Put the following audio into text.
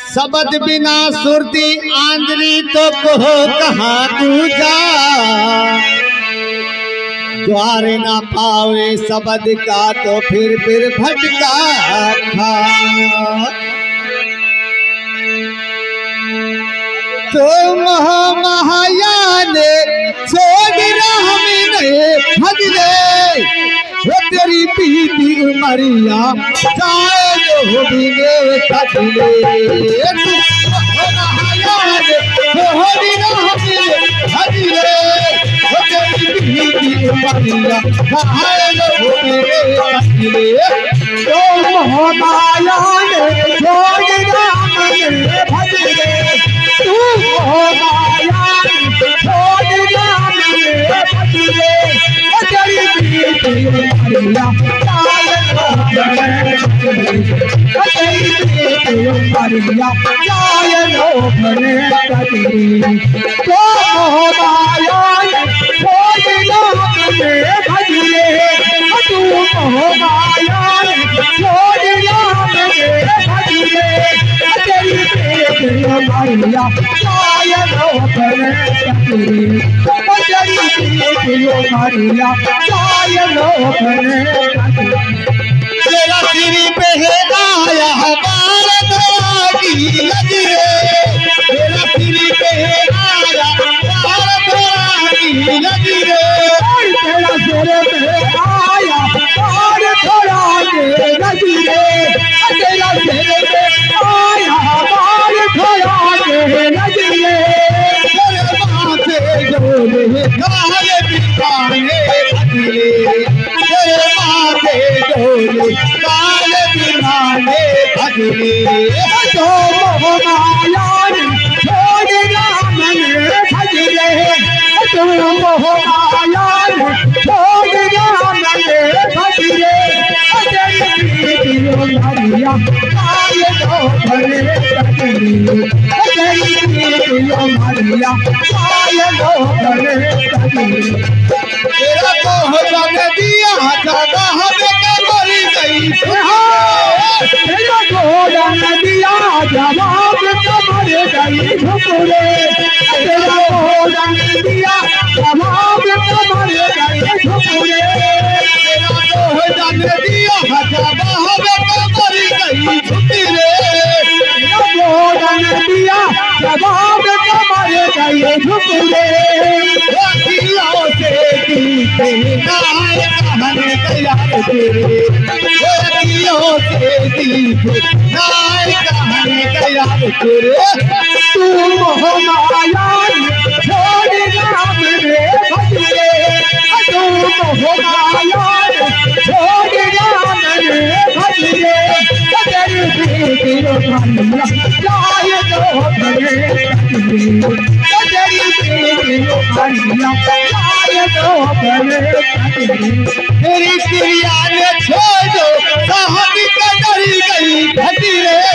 शब्द बिना सुरती आंदरी तो कहो कहाँ तू जा। द्वार ना पावे शब्द का तो फिर भटका खा। तो महामाया ने छोड़ राह में हजरे वो तेरी पीती उमरिया जाए जो बिने कटले। महामाया ने छोड़ राह में हजरे वो तेरी पीती उमरिया जाए जो बिने कटले। तो महामाया ने छोड़ राह में हजरे तू महामाया छोड़ राह में हजरे तेरी पीती उमरिया जाए लो भले कटले। तो महामाया छोड़ राह में हजरे तू महामाया छोड़ राह में हजरे तेरी पीती उमरिया जाए लो भले कटले। तेरी पीती उमरिया जाए लो भले कटले। तेरा सिर पे है आया हमारे दया की नजरे। तेरा सिर पे है आया हमारे दया की नजरे। तेरा सिर पे आया और थोड़ा के नजरे तेरा सिर पे आया और थोड़ा के नजरे तेरे माथे जोले काले बिछाने भजरे। तेरे माथे जोले काले बिछाने भजरे। तो महामाया छोड़ राम में भजरे तू महामाया छोड़ राम में भजरे तेरी पीती उमरिया जाए लो भले कटले। तेरी पीती उमरिया जाए लो भले कटले। तेरा तो जन दिया दादा हमें मरी गई। तेरा घोड़ा नदिया जवाब कमर गई झुकरे तेरा घोड़ा नदिया जवाब कमर गई झुकरे। तेरा तो जन दिया दादा हमें मरी गई झुकरे। तेरा घोड़ा नदिया जवाब कमर गई झुकरे। अखियों से दिखे नाय कहने तैयार तेरे। अखियों से दिखे नाय कहने तैयार तेरे। तू महामाया छोड़ राम में भजरे तू महामाया छोड़ राम में भजरे तेरी पीती उमरिया जाए लो भले कटले। तेरी पीती उमरिया जाए लो भले कटले। तेरी क्रिया ने छोड़ो साहब का डरी गई भजरे।